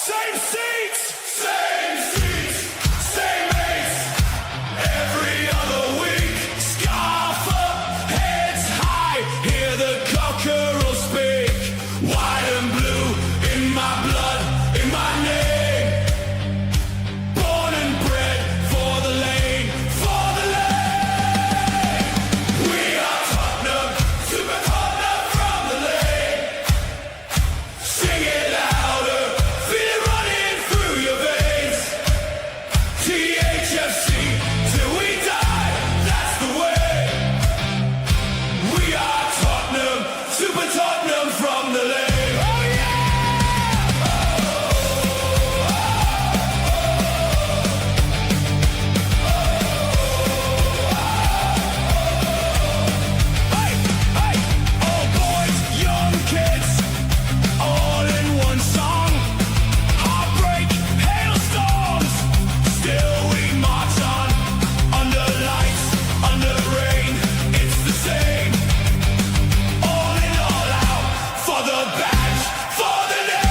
Same seats, same mates. Every other week, scarf up, heads high. Hear the cockerel speak. White and blue in my blood, in my name. Born and bred for the lane, for the lane. We are Tottenham, super Tottenham from the lane. Sing it louder, feel it running through your veins. Thfc, till we die, that's the way. We are Tottenham, super Tottenham from the lane. Oh yeah! Hey, hey, old boys, young kids, all in one song. Heartbreak, hailstorms, still we march on. Under lights, under rain, it's the same. All in, all out, for the badge, for the name.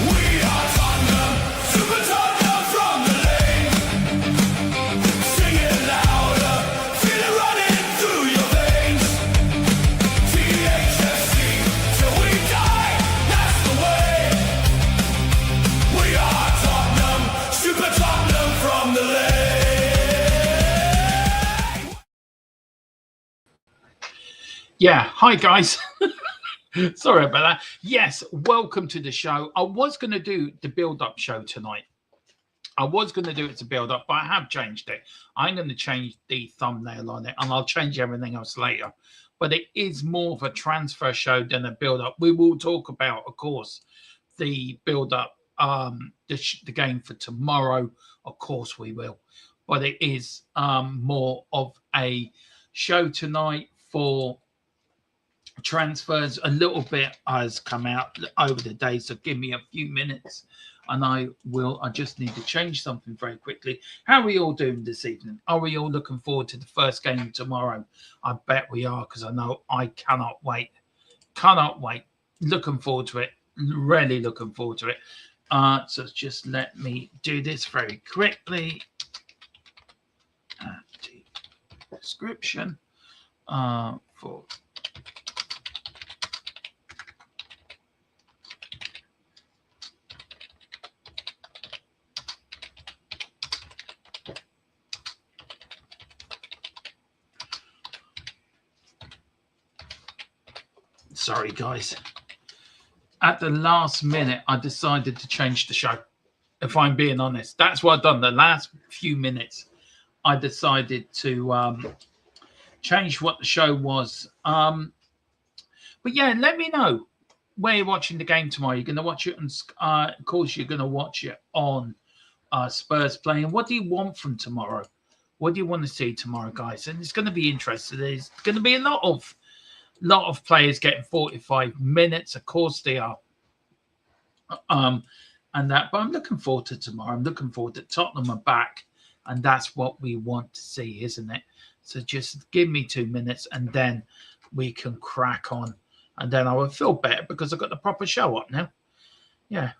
We are Tottenham, super Tottenham from the lane. Sing it louder, feel it running through your veins. Thfc, till we die, that's the way. We are Tottenham, super Tottenham from the lane. Yeah, hi guys. Sorry about that. Yes, welcome to the show. I was going to do the build-up show tonight. I was going to do it to build up, but I have changed it. I'm going to change the thumbnail on it, and I'll change everything else later. But it is more of a transfer show than a build-up. We will talk about, of course, the build-up, the game for tomorrow. Of course we will. But it is more of a show tonight for transfers. A little bit has come out over the day, so give me a few minutes and I just need to change something very quickly. How are we all doing this evening? Are we all looking forward to the first game tomorrow? I bet we are, because I know I cannot wait. Looking forward to it, really looking forward to it. So just let me do this very quickly. Description for sorry guys, at the last minute I decided to change the show. If I'm being honest, that's what I've done. The last few minutes I decided to change what the show was. But yeah, let me know where you're watching the game tomorrow. You're going to watch it on, of course, you're going to watch it on Spurs playing. What do you want from tomorrow? What do you want to see tomorrow, guys? And it's going to be interesting. There's going to be a lot of players getting 45 minutes. Of course they are. And that, but I'm looking forward to tomorrow. I'm looking forward to Tottenham are back, and that's what we want to see, isn't it? So just give me 2 minutes and then we can crack on. And then I will feel better because I've got the proper show up now. Yeah.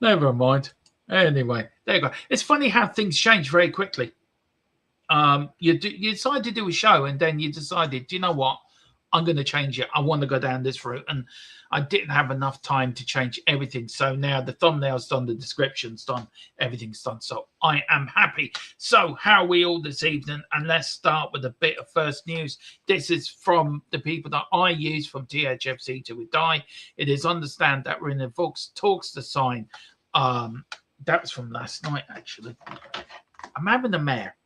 Never mind. Anyway, there you go. It's funny how things change very quickly. You decide to do a show and then you decided, do you know what? I'm going to change it. I want to go down this route. And I didn't have enough time to change everything. So now the thumbnail's done, the description's done, everything's done. So I am happy. So how are we all this evening? And let's start with a bit of first news. This is from the people that I use from Thfc till we die. It is understand that we're in the talks to sign. That was from last night, actually. I'm having a mare.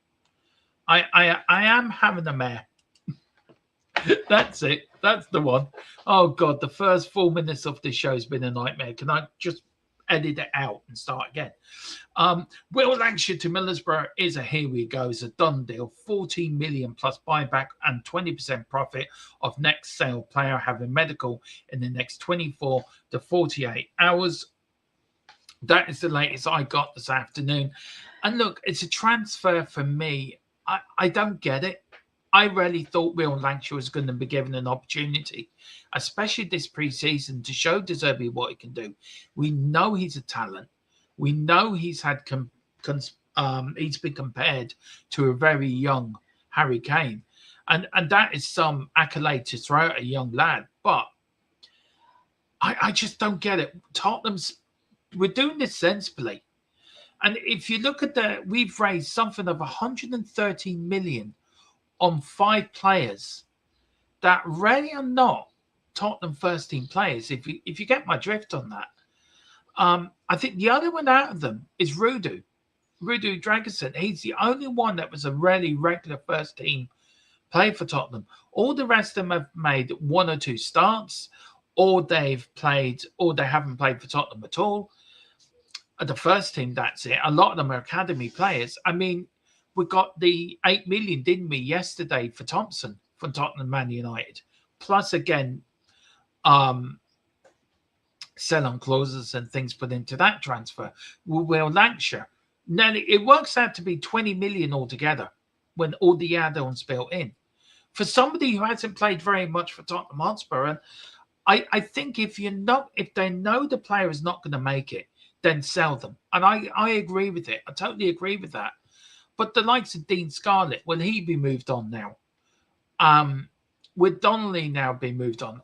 I am having a mare. That's it. That's the one. Oh, God. The first 4 minutes of this show has been a nightmare. Can I just edit it out and start again? Will Lancashire to Middlesbrough is a here we go. It's a done deal. 14 million plus buyback and 20% profit of next sale player having medical in the next 24 to 48 hours. That is the latest I got this afternoon. And look, it's a transfer for me. I don't get it. I really thought Will Lancashire was going to be given an opportunity, especially this pre-season, to show De Zerbi what he can do. We know he's a talent. We know he's had he's been compared to a very young Harry Kane, and that is some accolade to throw at a young lad. But I just don't get it. We're doing this sensibly. And if you look at we've raised something of 113 million on 5 players that really are not Tottenham first team players. If you get my drift on that, I think the other one out of them is Rudu Dragosin. He's the only one that was a really regular first team player for Tottenham. All the rest of them have made 1 or 2 starts, or they've played, or they haven't played for Tottenham at all. The first team, that's it. A lot of them are academy players. I mean, we got the 8 million, didn't we, yesterday for Thompson from Tottenham Man United. Plus, again, sell-on clauses and things put into that transfer. Will Lancashire. Nearly, it works out to be 20 million altogether when all the add-ons built in. For somebody who hasn't played very much for Tottenham Hotspur, and I think if they know the player is not going to make it, then sell them. And I agree with it. I totally agree with that. But the likes of Dean Scarlett, will he be moved on now? With Donnelly now being moved on,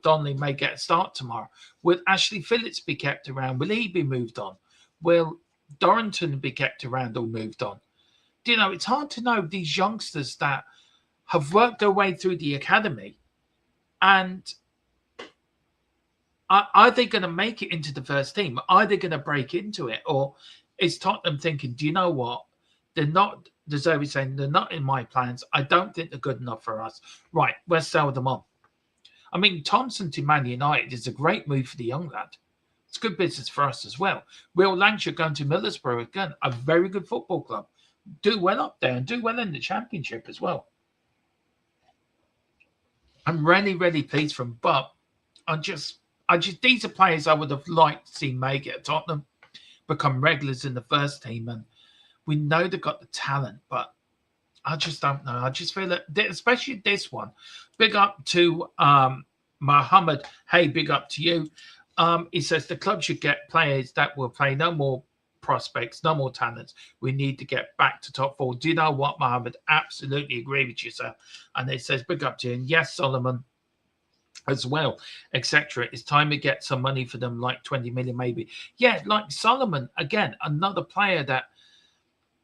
Donnelly may get a start tomorrow. Will Ashley Phillips be kept around? Will he be moved on? Will Dorrington be kept around or moved on? Do you know, it's hard to know these youngsters that have worked their way through the academy, and are they going to make it into the first team? Are they going to break into it? Or is Tottenham thinking, do you know what? They're not, De Zerbi saying, they're not in my plans. I don't think they're good enough for us. Right, we'll sell them on. I mean, Thompson to Man United is a great move for the young lad. It's good business for us as well. Will Lancashire going to Middlesbrough again, a very good football club. Do well up there and do well in the Championship as well. I'm really, really pleased for him, but these are players I would have liked to see make it at Tottenham, become regulars in the first team, and we know they've got the talent, but I just don't know. I just feel that, especially this one, big up to Mohammed. Hey, big up to you. He says the club should get players that will play, no more prospects, no more talents. We need to get back to top 4. Do you know what, Mohammed? Absolutely agree with you, sir. And it says big up to you. And yes, Solomon as well, etc. It's time to get some money for them, like 20 million maybe. Yeah, like Solomon, again, another player that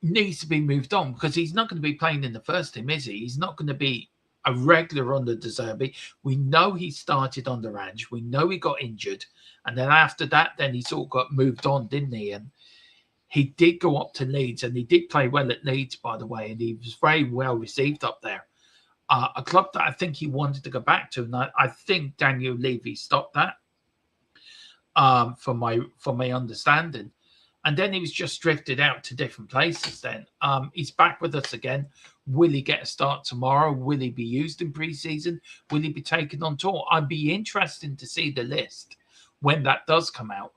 needs to be moved on, because he's not going to be playing in the first team, is he? He's not going to be a regular under De Zerbi. We know he started under Ange. We know he got injured. And then after that, then he sort of got moved on, didn't he? And he did go up to Leeds, and he did play well at Leeds, by the way, and he was very well received up there. A club that I think he wanted to go back to, and I think Daniel Levy stopped that, from my understanding. And then he was just drifted out to different places then. He's back with us again. Will he get a start tomorrow? Will he be used in pre-season? Will he be taken on tour? I'd be interested to see the list when that does come out.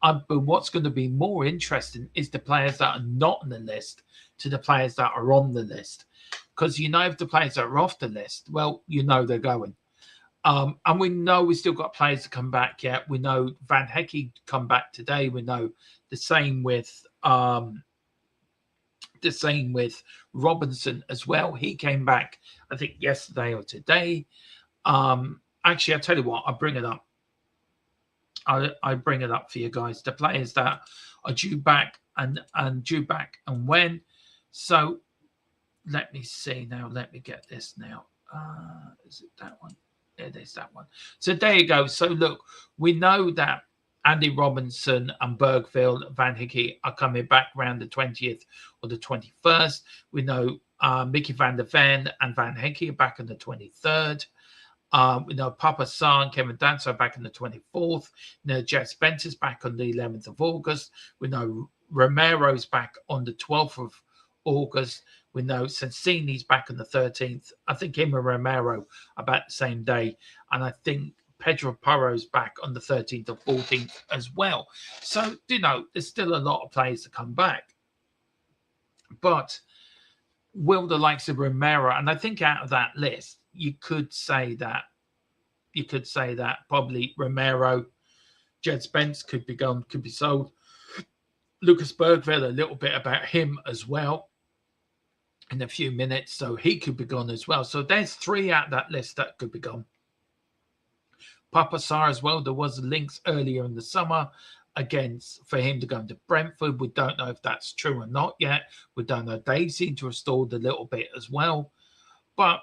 But what's going to be more interesting is the players that are not on the list to the players that are on the list. Because you know if the players that are off the list, well, you know they're going. And we know we still got players to come back yet. We know Van Hecke come back today. We know the same with Robinson as well. He came back, I think, yesterday or today. Actually, I'll tell you what, I'll bring it up. I bring it up for you guys. The players that are due back and when. So let me see now. Let me get this now. Is it that one? It is that one. So there you go. So look, we know that Andy Robinson and Bergville, Van Hecke are coming back around the 20th or the 21st. We know Mickey van der Ven and Van Hecke are back on the 23rd. We know Papa Sarr and Kevin Danso are back on the 24th. We know Jeff Spencer's back on the 11th of August. We know Romero's back on the 12th of August. We know Sensini's back on the 13th. I think him and Romero about the same day. And I think Pedro Porro's back on the 13th or 14th as well. So, you know, there's still a lot of players to come back. But will the likes of Rumour, and I think out of that list, you could say that probably Rumour, Jed Spence could be gone, could be sold. Lucas Bergville, a little bit about him as well in a few minutes, so he could be gone as well. So there's 3 out of that list that could be gone. Papa Sarr as well. There was links earlier in the summer against for him to go into Brentford. We don't know if that's true or not yet. We don't know. They seem to have stalled a little bit as well. But,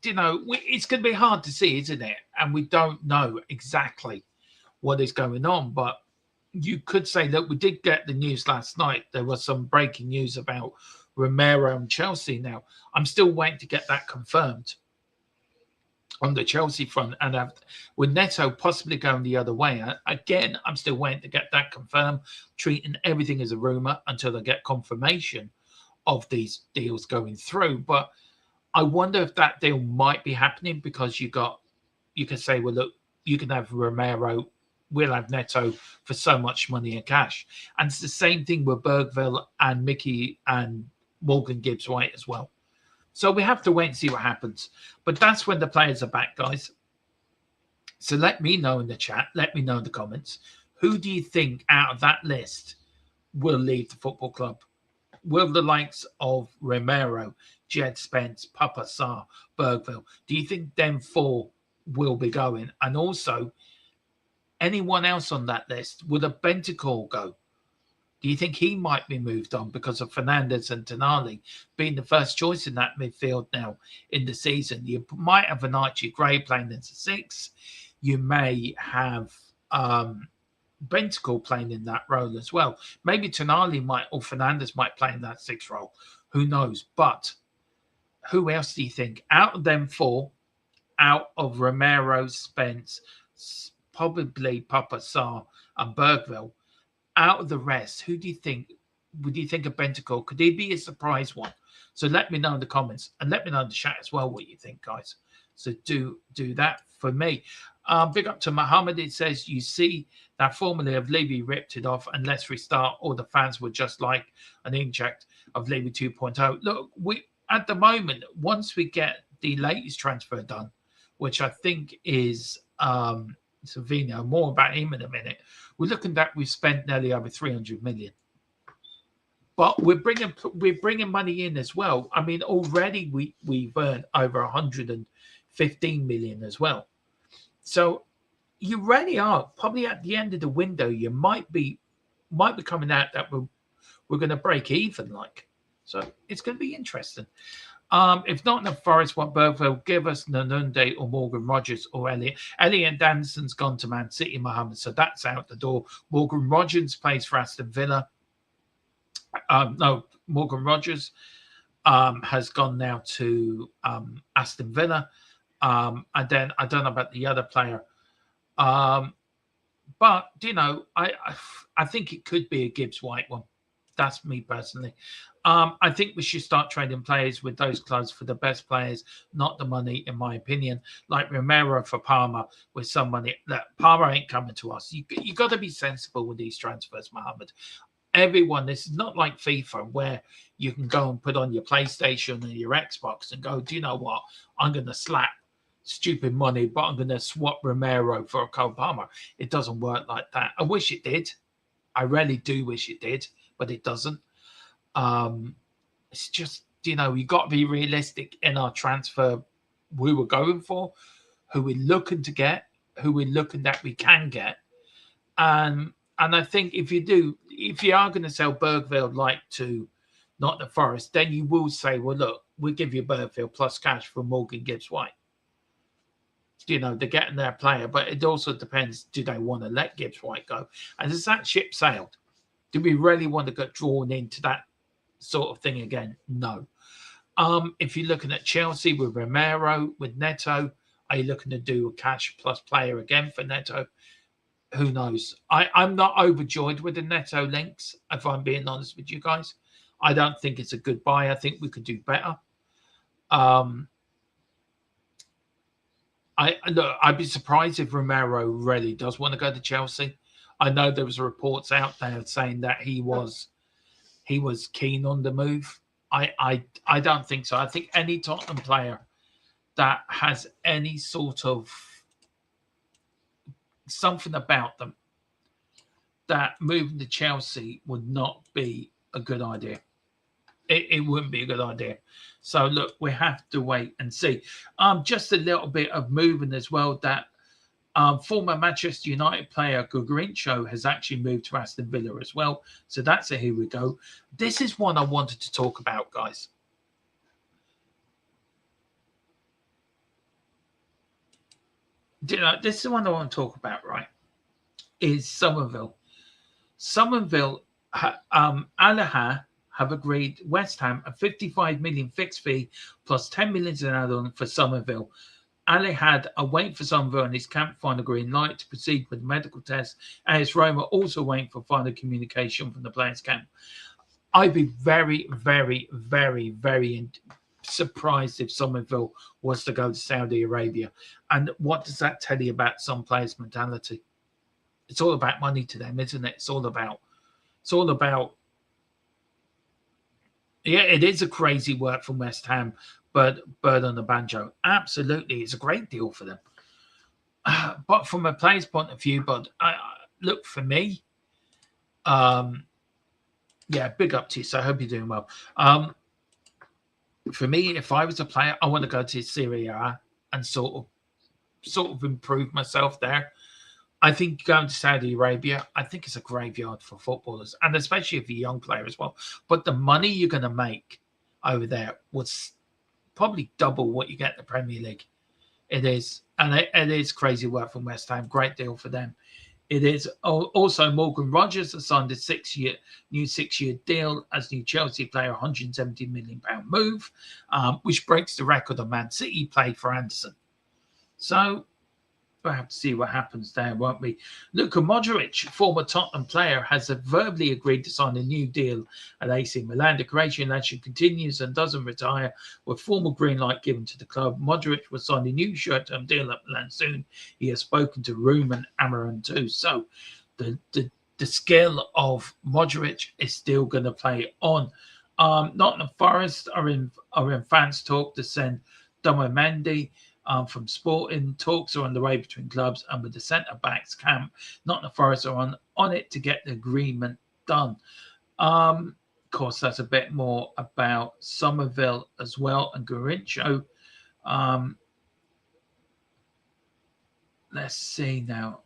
it's going to be hard to see, isn't it? And we don't know exactly what is going on. But you could say that we did get the news last night. There was some breaking news about Rumour and Chelsea. Now, I'm still waiting to get that confirmed on the Chelsea front, and with Neto possibly going the other way. Again, I'm still waiting to get that confirmed, treating everything as a rumour until I get confirmation of these deals going through. But I wonder if that deal might be happening, because you can say, well, look, you can have Rumour, we'll have Neto for so much money in cash. And it's the same thing with Bergville and Mickey and Morgan Gibbs-White as well. So we have to wait and see what happens. But that's when the players are back, guys. So let me know in the chat. Let me know in the comments. Who do you think out of that list will leave the football club? Will the likes of Rumour, Jed Spence, Papa Sarr, Bergville, do you think them 4 will be going? And also, anyone else on that list? Will a Bentancur go? Do you think he might be moved on because of Fernandes and Tonali being the first choice in that midfield now in the season? You might have an Archie Gray playing as a 6. You may have Bentancur playing in that role as well. Maybe Tonali might, or Fernandes might play in that 6 role. Who knows? But who else do you think? Out of them 4, out of Rumour, Spence, probably Papa Sarr and Bergville, out of the rest, who do you think? Would you think of Bentancur? Could he be a surprise one? So let me know in the comments, and let me know in the chat as well what you think, guys. So do that for me. Big up to Mohammed. It says, you see that formula of Levy ripped it off, and let's restart. All the fans were just like an inject of Levy 2.0. Look, we at the moment, once we get the latest transfer done, which I think is Savino, more about him in a minute. We're looking at we've spent nearly over 300 million, but we're bringing money in as well. I mean, already we've earned over 115 million as well. So you really are probably at the end of the window. You might be coming out that we're going to break even, like. So it's going to be interesting. If not enough Forest, what Bergville give us Nanunde or Morgan Rogers or Elliot. Elliot Danson's gone to Man City, Mohammed, so that's out the door. Morgan Rogers plays for Aston Villa. Morgan Rogers has gone now to Aston Villa. And then I don't know about the other player. But, I think it could be a Gibbs-White one. That's me personally. I think we should start trading players with those clubs for the best players, not the money, in my opinion. Like Rumour for Parma with some money. Look, Parma ain't coming to us. You got to be sensible with these transfers, Mohammed. Everyone, this is not like FIFA where you can go and put on your PlayStation or your Xbox and go, do you know what? I'm going to slap stupid money, but I'm going to swap Rumour for a Cole Palmer. It doesn't work like that. I wish it did. I really do wish it did, but it doesn't. It's just, you got to be realistic in our transfer we were going for, who we're looking to get, who we're looking that we can get. And I think if you are going to sell Bergville like to Nottingham Forest, then you will say, well, look, we'll give you Bergville plus cash for Morgan Gibbs-White. They're getting their player, but it also depends, do they want to let Gibbs-White go? And has that ship sailed? Do we really want to get drawn into that sort of thing again? No. If you're looking at Chelsea with Rumour, with Neto, are you looking to do a cash plus player again for Neto? Who knows? I'm not overjoyed with the Neto links, if I'm being honest with you guys. I don't think it's a good buy. I think we could do better. I'd be surprised if Rumour really does want to go to Chelsea. I know there was reports out there saying that he was keen on the move. I don't think so. I think any Tottenham player that has any sort of something about them that moving to Chelsea would not be a good idea. It wouldn't be a good idea. So look, we have to wait and see. Just a little bit of moving as well. That former Manchester United player Gugrincho has actually moved to Aston Villa as well. So that's a here we go. This is one I wanted to talk about, guys. This is the one I want to talk about, right? Is Somerville. Somerville, Alaha have agreed West Ham a 55 million fixed fee plus 10 million in add-on for Somerville. Ali had a wait for Somerville and his camp final green light to proceed with the medical test. AS Roma also waiting for final communication from the players' camp. I'd be very, very, very, very surprised if Somerville was to go to Saudi Arabia. And what does that tell you about some players' mentality? It's all about money to them, isn't it? It's all about. Yeah, it is a crazy work from West Ham, but Bird on the banjo, absolutely, it's a great deal for them. But from a player's point of view, look for me. Yeah, big up to you. So I hope you're doing well. For me, if I was a player, I want to go to Serie A and sort of improve myself there. I think going to Saudi Arabia, I think it's a graveyard for footballers, and especially if you're a young player as well. But the money you're going to make over there was probably double what you get in the Premier League. It is, and it is crazy work from West Ham. Great deal for them. It is also Morgan Rogers has signed a new six-year deal as new Chelsea player, £170 million move, which breaks the record of Man City played for Anderson. So we'll have to see what happens there, won't we? Luka Modric, former Tottenham player, has verbally agreed to sign a new deal at AC Milan. The Croatian legend continues and doesn't retire with formal green light given to the club. Modric will sign a new short-term deal at Milan soon. He has spoken to Rumour and Amaran too. So the skill of Modric is still going to play on. Nottingham Forest are in fans talk to send Domo Mendy. From Sporting, talks are on the way between clubs, and with the centre backs camp, Nottingham Forest are on it to get the agreement done. Of course, that's a bit more about Somerville as well and Gugrincho. Let's see now.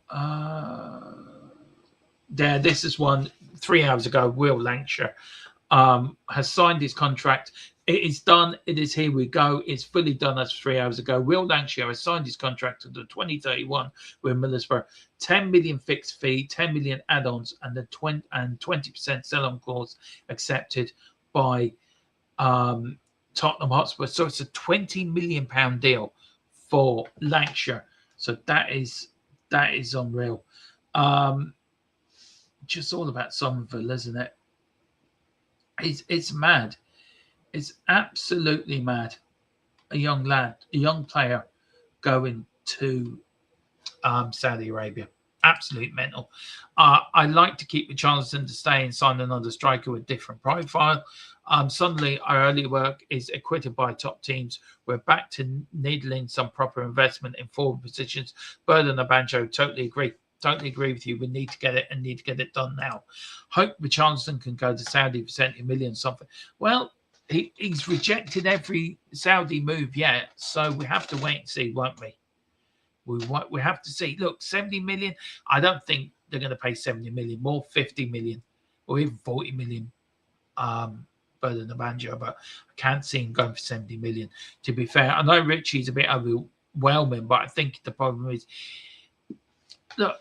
This is one 3 hours ago. Will Lancashire has signed his contract. It is done. It is here we go. It's fully done as 3 hours ago. Will Lancashire has signed his contract until 2031 with Middlesbrough. 10 million fixed fee, 10 million add-ons, and the 20% sell-on clause accepted by Tottenham Hotspur. So it's a £20 million deal for Lancashire. So that is unreal. Just all about Somerville, isn't it? It's mad. It's absolutely mad. A young player going to Saudi Arabia. Absolute mental. I like to keep Richarlison to stay and sign another striker with different profile. Suddenly, our early work is acquitted by top teams. We're back to needling some proper investment in forward positions. Bird and the banjo, totally agree with you. We need to get it done now. Hope Richarlison can go to Saudi for 70 million something. Well, he's rejected every Saudi move yet, so we have to wait and see, won't we? We have to see. Look, 70 million. I don't think they're going to pay 70 million, more 50 million or even 40 million. Better than the banjo, but I can't see him going for 70 million. To be fair, I know Richie's a bit overwhelming, but I think the problem is, look,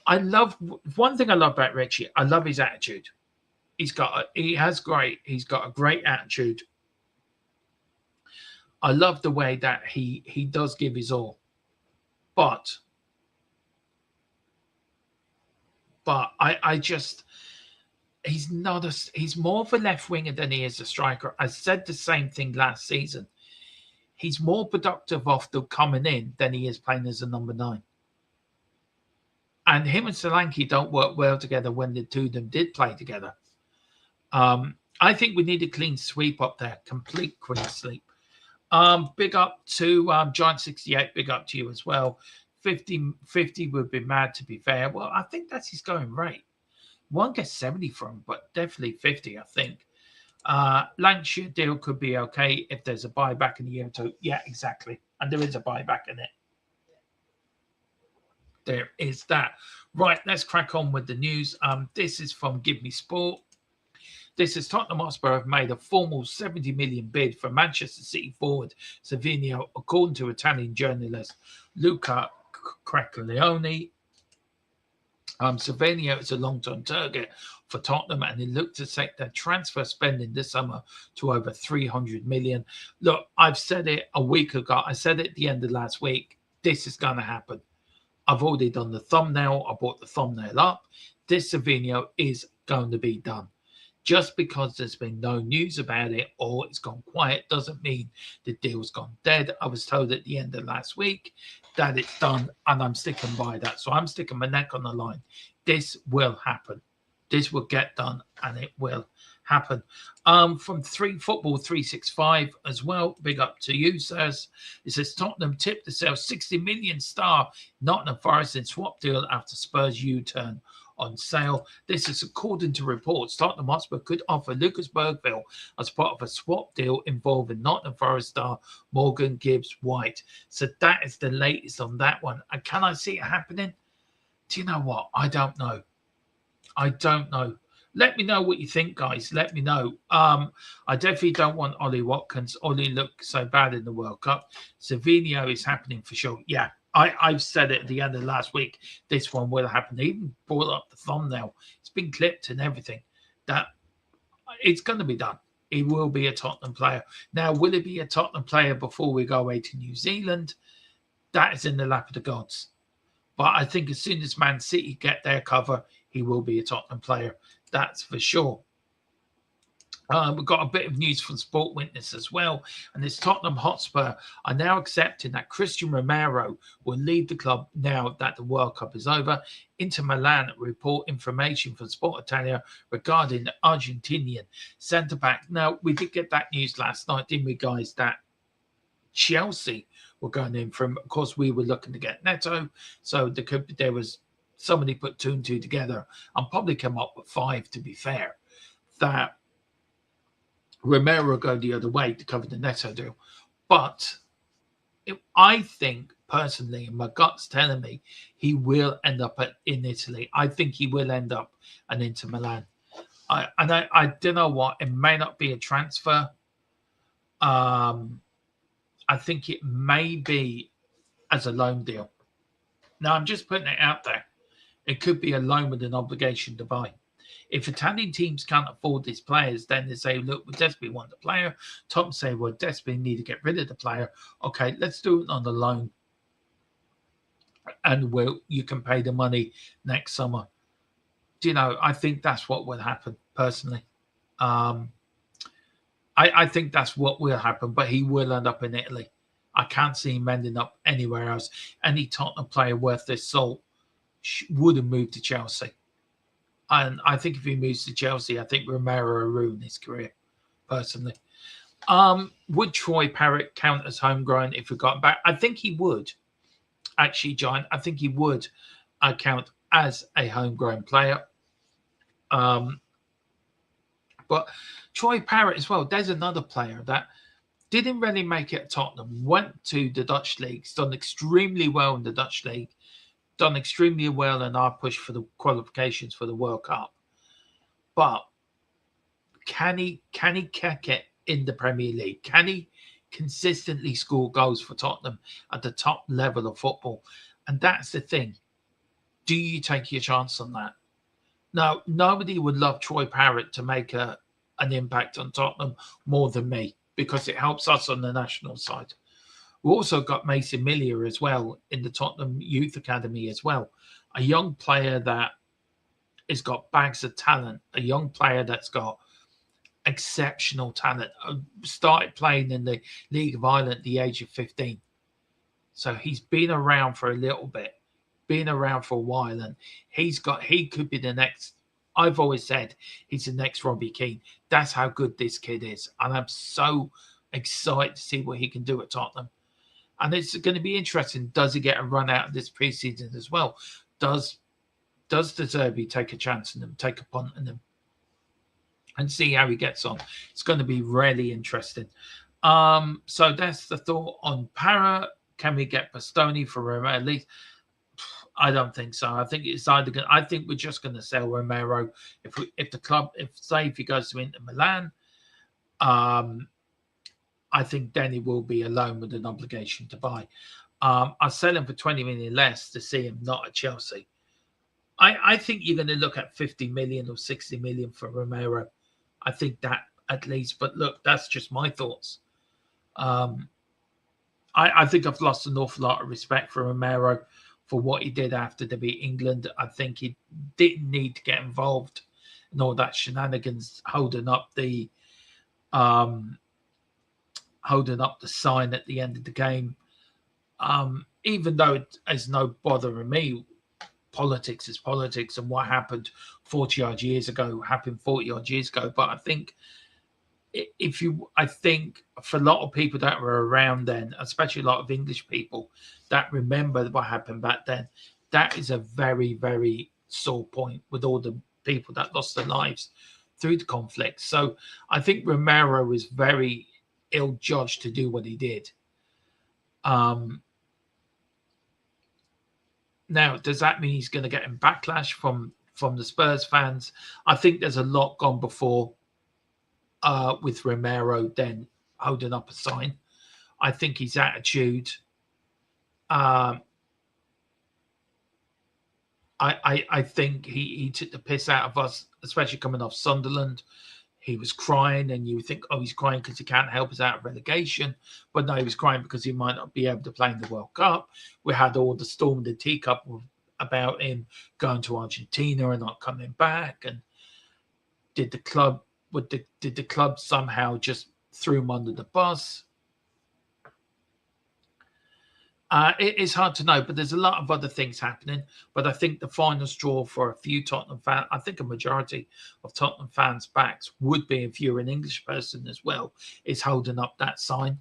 one thing I love about Richie. I love his attitude. He's got a great attitude. I love the way that he does give his all, but I just he's more of a left winger than he is a striker. I said the same thing last season. He's more productive off the coming in than he is playing as a number 9. And him and Solanke don't work well together when the two of them did play together. I think we need a clean sweep up there, complete clean sweep. Big up to Giant 68. Big up to you as well. 50 would be mad, to be fair. Well, I think that's his going rate. One gets 70 from, but definitely 50, I think. Lancashire deal could be okay if there's a buyback in the year or two. Yeah, exactly. And there is a buyback in it. There is that. Right, let's crack on with the news. This is from Give Me Sport. This is Tottenham Hotspur have made a formal 70 million bid for Manchester City forward Savinio, according to Italian journalist Luca Craccolione. Savinio is a long-term target for Tottenham, and it looked to take their transfer spending this summer to over 300 million. Look, I've said it a week ago. I said it at the end of last week. This is going to happen. I've already done the thumbnail. I brought the thumbnail up. This Savinio is going to be done. Just because there's been no news about it or it's gone quiet doesn't mean the deal's gone dead. I was told at the end of last week that it's done, and I'm sticking by that. So I'm sticking my neck on the line. This will happen. This will get done, and it will happen. From Football 365 as well, big up to you, sirs. It says Tottenham tipped to sell 60 million star Nottingham Forest in swap deal after Spurs U-turn on sale. This is according to reports. Tottenham Hotspur could offer Lucas Bergville as part of a swap deal involving Nottingham Forest star Morgan Gibbs-White. So that is the latest on that one. And can I see it happening? Do you know what? I don't know. I don't know. Let me know what you think, guys. Let me know. I definitely don't want Ollie Watkins. Ollie looked so bad in the World Cup. Savinio is happening for sure. Yeah, I've said it at the end of last week. This one will happen. They even brought up the thumbnail. It's been clipped and everything. That it's going to be done. It will be a Tottenham player. Now, will it be a Tottenham player before we go away to New Zealand? That is in the lap of the gods. But I think as soon as Man City get their cover, he will be a Tottenham player. That's for sure. We've got a bit of news from Sport Witness as well. And this Tottenham Hotspur are now accepting that Christian Romero will leave the club now that the World Cup is over. Inter Milan report information from Sport Italia regarding the Argentinian centre-back. Now, we did get that news last night, didn't we, guys, that Chelsea were going in from, of course, we were looking to get Neto. So there was somebody put 2 and 2 together and probably come up with 5, to be fair, that Romero go the other way to cover the Neto deal. But I think personally, and my gut's telling me, he will end up in Italy. I think he will end up an Inter Milan. I don't know what, it may not be a transfer. I think it may be as a loan deal. Now, I'm just putting it out there. It could be a loan with an obligation to buy. If Italian teams can't afford these players, then they say, look, we desperately want the player. Tottenham say, we desperately need to get rid of the player. Okay, let's do it on the loan. And you can pay the money next summer. Do you know, I think that's what will happen, personally. I think that's what will happen, but he will end up in Italy. I can't see him ending up anywhere else. Any Tottenham player worth their salt would have moved to Chelsea. And I think if he moves to Chelsea, I think Romero will ruin his career, personally. Would Troy Parrott count as homegrown if we got back? I think he would, actually, Giant. I think he would count as a homegrown player. But Troy Parrott as well, there's another player that didn't really make it at Tottenham, went to the Dutch leagues, done extremely well in the Dutch league, done extremely well in our push for the qualifications for the World Cup. But can he kick it in the Premier League? Can he consistently score goals for Tottenham at the top level of football? And that's the thing. Do you take your chance on that? Now, nobody would love Troy Parrott to make an impact on Tottenham more than me, because it helps us on the national side. We've also got Mason Miller as well in the Tottenham Youth Academy as well. A young player that has got bags of talent, a young player that's got exceptional talent. Started playing in the League of Ireland at the age of 15. So he's been around for a little bit, been around for a while, and he could be the next I've always said he's the next Robbie Keane. That's how good this kid is. And I'm so excited to see what he can do at Tottenham. And it's going to be interesting. Does he get a run out of this preseason as well? Does De Zerbi take a chance on him, take a punt on him, and see how he gets on? It's going to be really interesting. So that's the thought on Para. Can we get Bastoni for Romero at least? I don't think so. I think it's either going. I think we're just going to sell Romero if the club, if he goes to Inter Milan. I think then he will be alone with an obligation to buy. I'll sell him for 20 million less to see him not at Chelsea. I think you're going to look at 50 million or 60 million for Romero. I think that at least. But look, that's just my thoughts. I think I've lost an awful lot of respect for Romero for what he did after they beat England. I think he didn't need to get involved in all that shenanigans, holding up the sign at the end of the game. Even though it is no bother with me, politics is politics, and what happened 40 odd years ago happened 40 odd years ago. But I think I think for a lot of people that were around then, especially a lot of English people that remember what happened back then, that is a very, very sore point with all the people that lost their lives through the conflict. So I think Romero was very ill-judged to do what he did. Now, does that mean he's going to get a backlash from the Spurs fans? I think there's a lot gone before with Romero then holding up a sign. I think his attitude, I think he took the piss out of us, especially coming off Sunderland. He was crying, and you think, oh, he's crying because he can't help us out of relegation. But no, he was crying because he might not be able to play in the World Cup. We had all the storm in the teacup about him going to Argentina and not coming back. And did the club somehow just threw him under the bus? It is hard to know, but there's a lot of other things happening. But I think the final straw for a few Tottenham fans, I think a majority of Tottenham fans' backs would be, if you're an English person as well, is holding up that sign,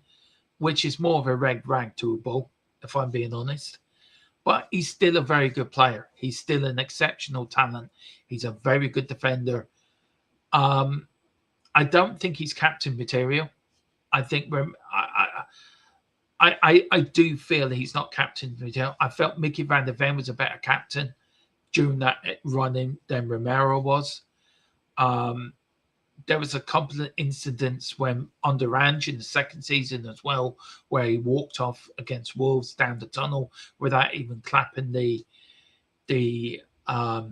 which is more of a red rag to a bull, if I'm being honest. But he's still a very good player. He's still an exceptional talent. He's a very good defender. I don't think he's captain material. I think I do feel he's not captain material. I felt Mickey van der Ven was a better captain during that run than Romero was. There was a couple of incidents when under Ange in the second season as well, where he walked off against Wolves down the tunnel without even clapping the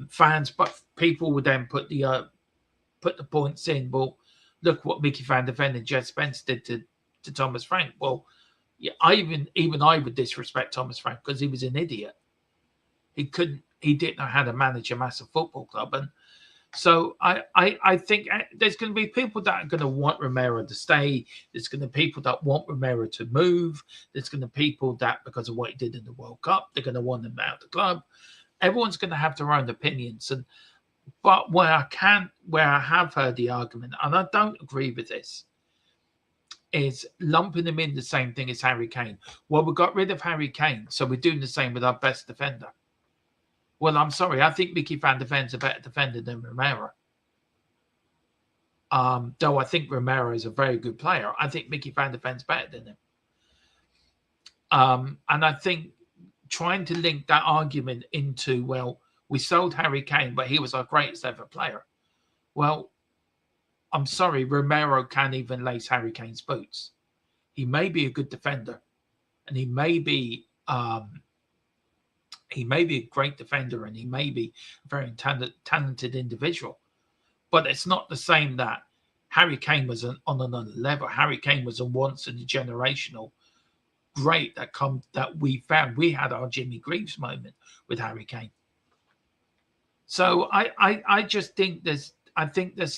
fans. But people would then put the points in. Well, look what Mickey van der Ven and Jed Spence did to Thomas Frank. Well, yeah, even I would disrespect Thomas Frank because he was an idiot. He didn't know how to manage a massive football club. And so I think there's going to be people that are going to want Romero to stay. There's going to be people that want Romero to move. There's going to be people that, because of what he did in the World Cup, they're going to want him out of the club. Everyone's going to have their own opinions. But where I have heard the argument, and I don't agree with this, is lumping him in the same thing as Harry Kane. Well, we got rid of Harry Kane, so we're doing the same with our best defender. Well, I'm sorry. I think Mickey van der Ven's a better defender than Romero. Though I think Romero is a very good player. I think Mickey van der Ven's better than him. And I think trying to link that argument into, well, we sold Harry Kane, but he was our greatest ever player. Well, I'm sorry, Romero can't even lace Harry Kane's boots. He may be a good defender, and he may be a great defender, and he may be a very talented individual. But it's not the same that Harry Kane was on another level. Harry Kane was a once in a generational great that we found. We had our Jimmy Greaves moment with Harry Kane. So I just think there's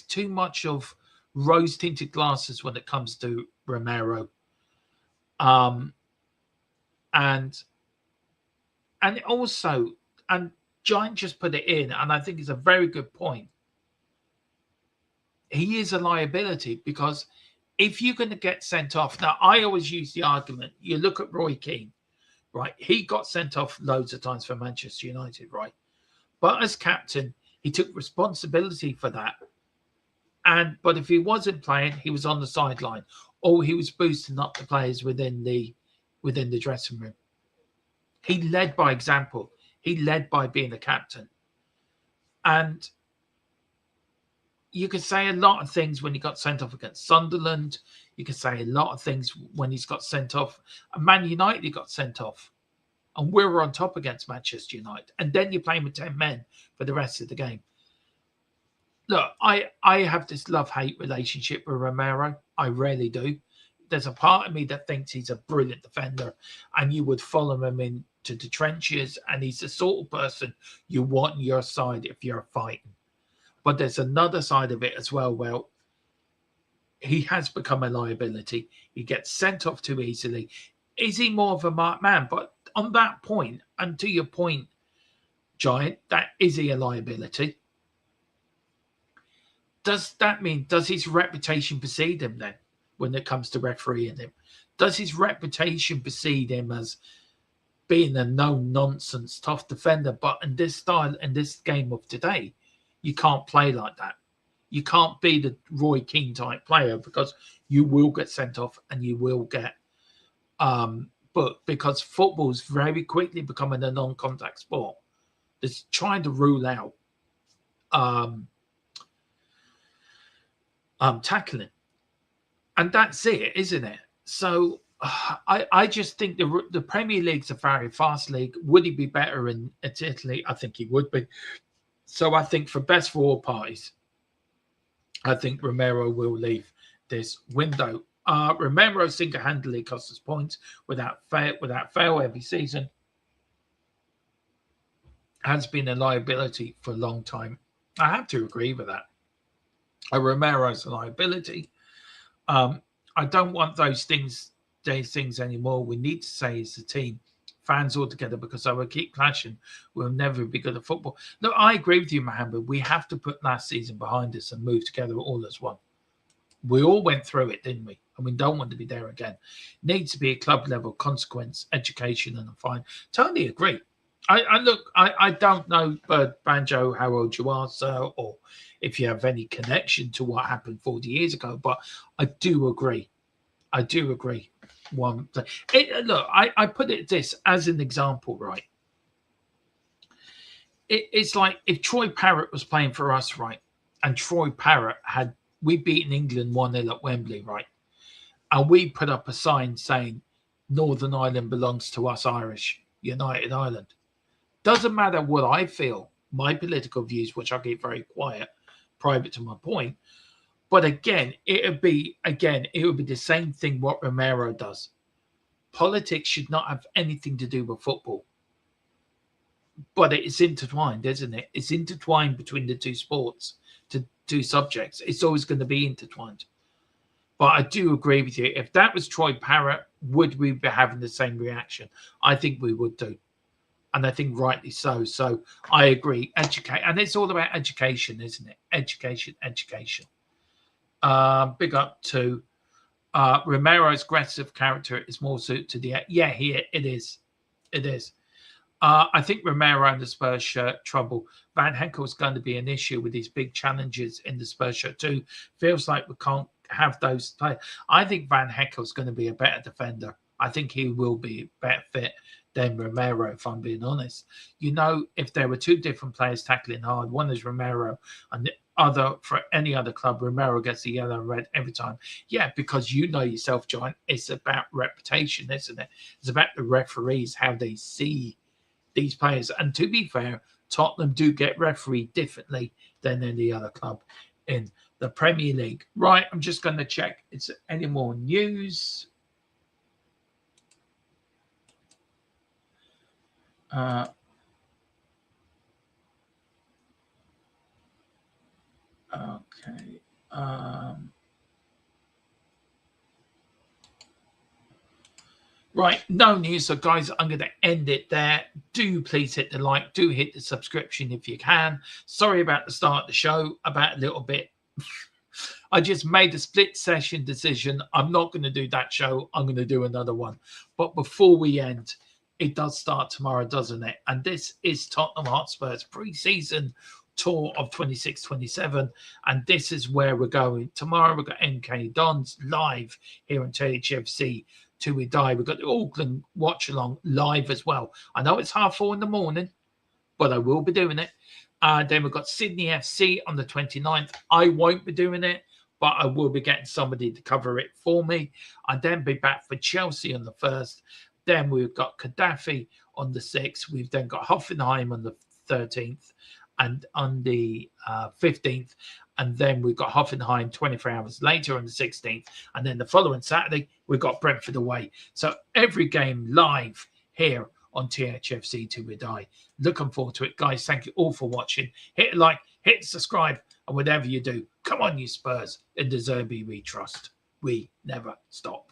too much of rose-tinted glasses when it comes to Romero. And also, and Giant just put it in, and I think it's a very good point. he is a liability, because if you're going to get sent off, now I always use the argument, you look at Roy Keane, right? He got sent off loads of times for Manchester United, right? But as captain, he took responsibility for that. But if he wasn't playing, he was on the sideline, or he was boosting up the players within the dressing room. He led by example. He led by being a captain. And you could say a lot of things when he got sent off against Sunderland. You could say a lot of things when he's got sent off. Man United, he got sent off. And we were on top against Manchester United. And then you're playing with 10 men for the rest of the game. Look, I have this love-hate relationship with Romero. I really do. There's a part of me that thinks he's a brilliant defender, and you would follow him into the trenches, and he's the sort of person you want on your side if you're fighting. But there's another side of it as well. Well, he has become a liability. He gets sent off too easily. Is he more of a marked man? But on that point, and to your point, Giant, that is he a liability? Does that mean, does his reputation precede him then when it comes to refereeing him? Does his reputation precede him as being a no-nonsense, tough defender? But in this style, in this game of today, you can't play like that. You can't be the Roy Keane type player, because you will get sent off and you will get but because football's very quickly becoming a non-contact sport. It's trying to rule out tackling, and that's it, isn't it? So I just think the Premier League's a very fast league. Would he be better in Italy? I think he would be. So I think for best for all parties, I think Romero will leave this window. Romero single-handedly costs us points without fail every season. Has been a liability for a long time. I have to agree with that. Romero's a liability. I don't want those things anymore. We need to say as a team, fans all together, because I will keep clashing. We'll never be good at football. Look, I agree with you, Mohammed. We have to put last season behind us and move together all as one. We all went through it, didn't we? And we don't want to be there again. Needs to be a club level consequence, education, and a fine. Totally agree. I don't know, Banjo, how old you are, sir, or if you have any connection to what happened 40 years ago, but I do agree. I do agree. Look, I put it this as an example, right? It's like if Troy Parrott was playing for us, right? And Troy Parrott we beaten England 1-0 at Wembley, right? And we put up a sign saying Northern Ireland belongs to us Irish, United Ireland. Doesn't matter what I feel, my political views, which I keep very quiet, private to my point. But again, it would be the same thing what Romero does. Politics should not have anything to do with football. But it's intertwined, isn't it? It's intertwined between the two sports, the two subjects. It's always going to be intertwined. But I do agree with you. If that was Troy Parrott, would we be having the same reaction? I think we would do. And I think rightly so. So I agree. Educate. And it's all about education, isn't it? Education. Big up to Romero's aggressive character is more suited to the... Yeah, it is. It is. I think Romero and the Spurs shirt trouble. Van Henkel's going to be an issue with these big challenges in the Spurs shirt too. Feels like we can't have those players. I think Van Henkel's going to be a better defender. I think he will be a better fit than Romero, if I'm being honest. You know, if there were two different players tackling hard, one is Romero and the other, for any other club, Romero gets the yellow and red every time. Yeah, because you know yourself, John, it's about reputation, isn't it? It's about the referees, how they see these players. And to be fair, Tottenham do get refereed differently than any other club in the Premier League. Right, I'm just going to check. Is there any more news? Okay. Right, no news. So, guys, I'm going to end it there. Do please hit the like. Do hit the subscription if you can. Sorry about the start of the show. About a little bit I just made a split session decision. I'm not going to do that show. I'm going to do another one. But before we end, it does start tomorrow, doesn't it? And this is Tottenham Hotspur's pre-season tour of 26-27. And this is where we're going. Tomorrow we've got MK Dons live here on Thfc till we die. We've got the Auckland watch along live as well. I know it's 4:30 in the morning, but I will be doing it. Then we've got Sydney FC on the 29th. I won't be doing it, but I will be getting somebody to cover it for me. And then be back for Chelsea on the 1st. Then we've got Gaddafi on the 6th. We've then got Hoffenheim on the 13th and on the 15th. And then we've got Hoffenheim 24 hours later on the 16th. And then the following Saturday, we've got Brentford away. So every game live here on THFC till we die. Looking forward to it, guys. Thank you all for watching. Hit a like, hit subscribe, and whatever you do, come on, you Spurs. In the Zerbi we trust. We never stop.